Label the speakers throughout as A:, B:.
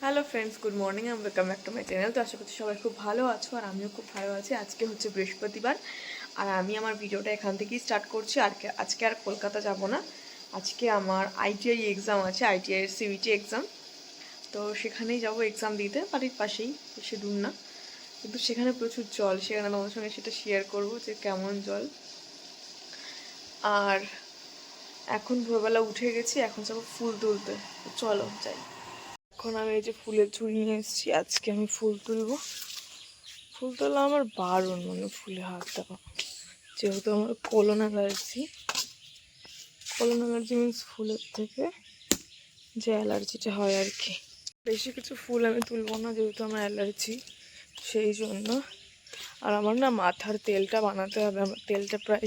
A: Hello friends, good morning and welcome back to my channel. তো আশা করছি সবাই খুব ভালো আছো আর আমিও খুব ভালো আছি। আজকে হচ্ছে বৃহস্পতিবার আর আমি আমার ভিডিওটা এখান থেকেই স্টার্ট করছি। আজকে আর কলকাতা যাব না। আজকে আমার আইটিআই এক্সাম আছে, আইটিআইয়ের সিবিটি এক্সাম। তো সেখানেই যাব এক্সাম দিতে, বাড়ির পাশেই, বেশি দূর না। কিন্তু সেখানে প্রচুর জল, সেখানে তোমাদের সঙ্গে সেটা শেয়ার করবো যে কেমন জল। আর এখন ভোরবেলা উঠে গেছি, এখন যাবো ফুল তুলতে। চলো যাই। এখন আমি এই যে ফুলের ঝুড়ি নিয়ে এসেছি, আজকে আমি ফুল তুলবো। ফুল তোলা আমার বারণ, মানে ফুলে হাত দেওয়া, যেহেতু আমার colon allergy. Colon allergy means ফুলের থেকে যে অ্যালার্জিটা হয় আর কি। বেশি কিছু ফুল আমি তুলবো না, যেহেতু আমার অ্যালার্জি, সেই জন্য। আর আমার না মাথার তেলটা বানাতে হবে, আমার তেলটা প্রায়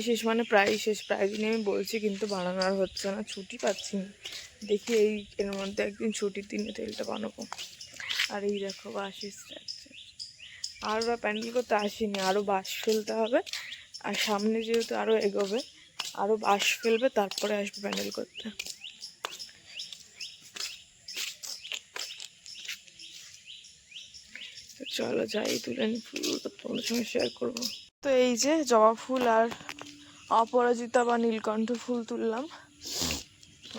A: শেষ মানে প্রায় শেষ। প্রায় দিনে আমি বলছি, কিন্তু বানানো আর হচ্ছে না, ছুটি পাচ্ছি না। দেখি এর মধ্যে একদিন ছুটির দিনে তেলটা বানাবো। আর এই দেখো বাঁশ স্ট্রাকচার, আর বা প্যান্ডেল করতে আসিনি, আরও বাঁশ ফেলতে হবে। আর সামনে যেহেতু আরও এগোবে, আরও বাঁশ ফেলবে, তারপরে আসবে প্যান্ডেল করতে। তো চলো যাই, তুলে নি ফুলগুলো, তোমাদের সঙ্গে শেয়ার করবো। তো এই যে জবা ফুল আর অপরাজিতা বা নীলকণ্ঠ ফুল তুললাম।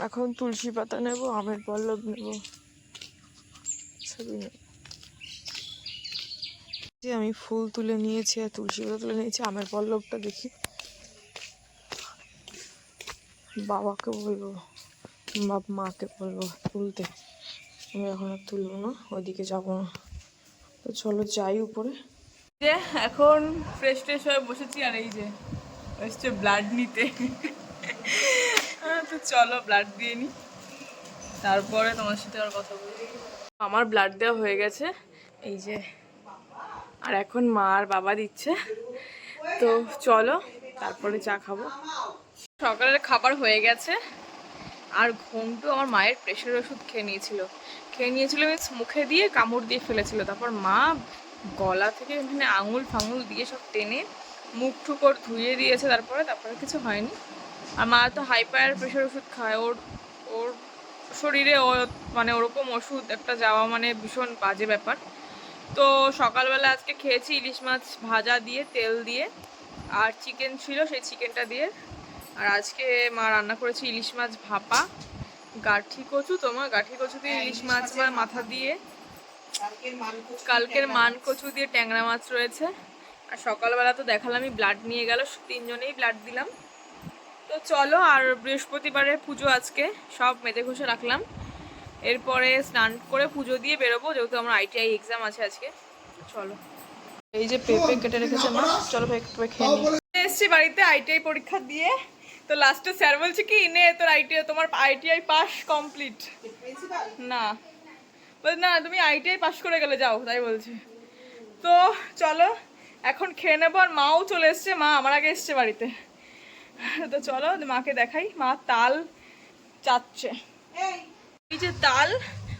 A: এখন তুলসী পাতা নেব, আমের পল্লব নেব, ছবি নেব। যে আমি ফুল তুলে নিয়েছি আর তুলসী পাতা তুলে নিয়েছি, আমের পল্লবটা দেখি বাবাকে বলবো, মাকে বলবো তুলতে। আমি এখন আর তুলবো না, ওইদিকে যাবো না। তো চলো যাই উপরে। যে এখন ফ্রেশ ট্রেশ হয়ে বসেছি, আর এই যে এসছে ব্লাড নিতে। তো চলো ব্লাড দিয়ে নি, তারপরে তোমার সাথে আর কথা বলি। আমার ব্লাড দেওয়া হয়ে গেছে, এই যে। আর এখন মা আর বাবা দিচ্ছে। তো চলো তারপরে চা খাবো। সকালের খাবার হয়ে গেছে। আর ঘন্টু আমার মায়ের প্রেশারের ওষুধ খেয়ে নিয়েছিল মিন্স মুখে দিয়ে কামড় দিয়ে ফেলেছিল। তারপর মা গলা থেকে এখানে আঙুল ফাঙুল দিয়ে সব টেনে মুখ টুক ওর ধুয়ে দিয়েছে। তারপরে কিছু হয়নি। আর মা তো হাইপার প্রেশার ওষুধ খায়, ওর ওর শরীরে মানে ওরকম ওষুধ একটা যাওয়া মানে ভীষণ বাজে ব্যাপার। তো সকালবেলা আজকে খেয়েছি ইলিশ মাছ ভাজা দিয়ে, তেল দিয়ে, আর চিকেন ছিল, সেই চিকেনটা দিয়ে। আর আজকে মা রান্না করেছে ইলিশ মাছ ভাপা, গাঠি কচু দিয়ে ইলিশ মাছ মাথা দিয়ে, কালকের মান কচু দিয়ে ট্যাংরা মাছ রয়েছে। আর সকালবেলা তো দেখালামই, ব্লাড নিয়ে গেল, তিনজনেই ব্লাড দিলাম। তো চলো, আর বৃহস্পতিবারের পুজো আজকে সব মেজে ঘষে রাখলাম। এরপরে স্নান করে পুজো দিয়ে বেরোবো, যেহেতু আমার আইটিআই এক্সাম আছে আজকে। চলো, এই যে পেঁপে কেটে রেখেছে মা, চলো পেঁপে খেয়ে নিই। এসছি বাড়িতে আইটিআই পরীক্ষা দিয়ে। তো লাস্টে স্যার বলছে কি, নে তোর তোমার আইটিআই পাস কমপ্লিট। না, না তুমি আইটিআই পাস করে গেলে যাও, তাই বলছে। তো চলো এখন খেয়ে নেবো। আর মাও চলে এসছে, মা আমার আগে এসছে বাড়িতে। তো চলো মাকে দেখাই। মা তাল চাচ্ছে, এই যে তাল,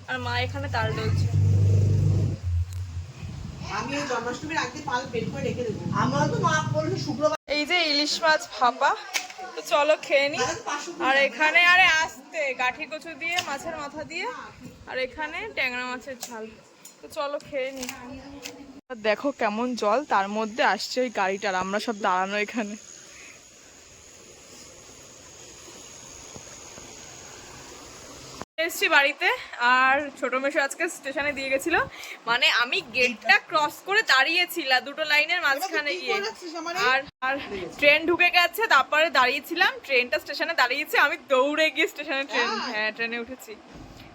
A: আর মা এখানে তাল ডলছে। এই যে ইলিশ মাছ ভাপা, তো চলো খেয়ে নি। আর এখানে আরে আসতে গাঠি কচু দিয়ে মাছের মাথা দিয়ে, আর এখানে ট্যাংরা মাছের ঝাল। তো চলো খেয়ে নি। দেখো কেমন জল, তার মধ্যে আসছে ওই গাড়িটার, আমরা সব দাঁড়ানো এখানে। এসছি বাড়িতে। আর ছোট মেশো আজকে স্টেশনে দিয়ে গেছিল, মানে আমি গেটটা ক্রস করে দাঁড়িয়েছিলাম দুটো লাইনের মাঝখানে গিয়ে। আর আর ট্রেন ঢুকে গেছে, তারপরে দাঁড়িয়েছিলাম, ট্রেনটা স্টেশনে দাঁড়িয়েছে, আমি দৌড়ে গিয়ে স্টেশনে ট্রেনে উঠেছি।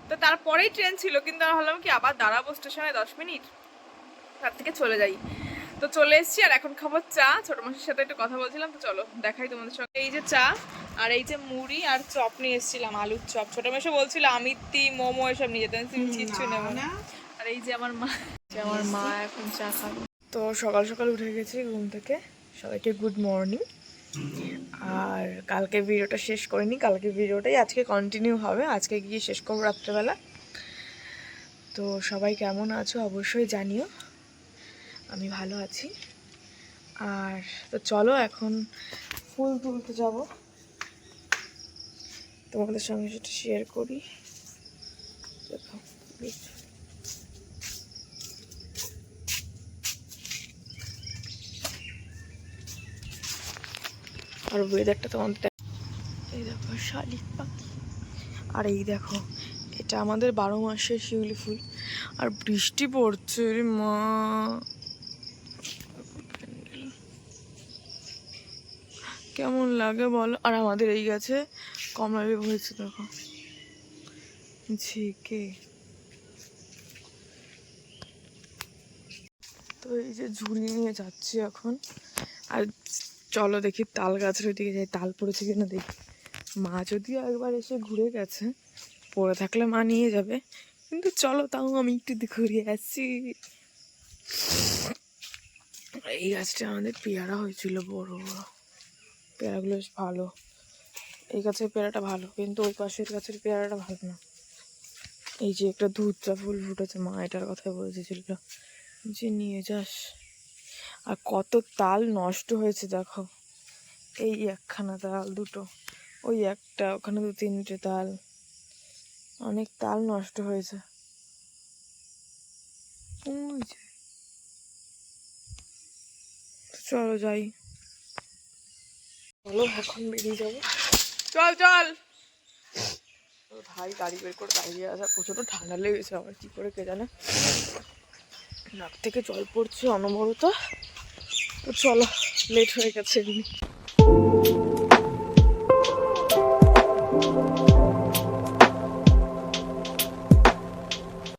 A: তো তারপরেই ট্রেন ছিল, কিন্তু আমি ভাবলাম কি আবার দাঁড়াবো স্টেশনে 10 মিনিট, তার থেকে চলে যাই। তো চলে এসেছি, আর এখন খাবো চা। ছোট মাসির সাথে একটু কথা বলছিলাম, তো চলো দেখাই তোমাদের সঙ্গে। এই যে চা, আর এই যে মুড়ি আর চপ নিয়ে এসেছিলাম, আলুর চপ। ছোট মেশো বলছিল আমিত্তি মোমো এসব নিয়ে যেতে, কিচ্ছু নেবো না। আর এই যে আমার মা এখন চা খাবে। তো সকাল সকাল উঠে গেছি ঘুম থেকে, সবাইকে গুড মর্নিং। আর কালকে ভিডিওটা শেষ করিনি, কালকে ভিডিওটাই আজকে কন্টিনিউ হবে, আজকে গিয়ে শেষ করবো রাত্রেবেলা। তো সবাই কেমন আছো অবশ্যই জানিও, আমি ভালো আছি। আর তো চলো এখন ফুল তুলতে যাব, তোমাদের সঙ্গে সেটা শেয়ার করি। তো দেখো আর ওয়েদারটা তোমাদের এই দেখো শালিক পাখি। আর এই দেখো এটা আমাদের 12 মাসের শিউলি ফুল। আর বৃষ্টি পড়ছে রে মা, কেমন লাগে বলো। আর আমাদের এই গাছে কমলা লেবু হয়েছে দেখো, ঝিকে। তো এই যে ঝুড়ি নিয়ে যাচ্ছি এখন। আর চলো দেখি তাল গাছের ওইদিকে যাই, তাল পড়েছে কিনা দেখি। মা যদিও একবার এসে ঘুরে গেছে, পড়ে থাকলে মা নিয়ে যাবে, কিন্তু চলো তাও আমি একটু ঘুরে আসছি। এই গাছটা আমাদের পেয়ারা হয়েছিল বড় বড়, পেয়ারাগুলো বেশ ভালো। এই গাছের পেয়ারাটা ভালো, কিন্তু ওই পাশের গাছের পেয়ারাটা ভালো না। এই যে একটা ধূপচা ফুল ফুটেছে, মা এটার কথা বলতেছিল যে নিয়ে যাস। আর কত তাল নষ্ট হয়েছে দেখো, এই একখানা তাল, দুটো, ওই একটা, ওখানে 2-3টে তাল, অনেক তাল নষ্ট হয়েছে। ওই যে চলো যাই, চলো এখন বেরিয়ে যাবো, চল চল। ভাই গাড়ি বের করে দাঁড়িয়ে আসা, প্রচন্ড ঠান্ডা লেগেছে আমার, কি করে কে জানে, নাক থেকে জল পড়ছে অনবরত। তো চলো, লেট হয়ে গেছে এমনি।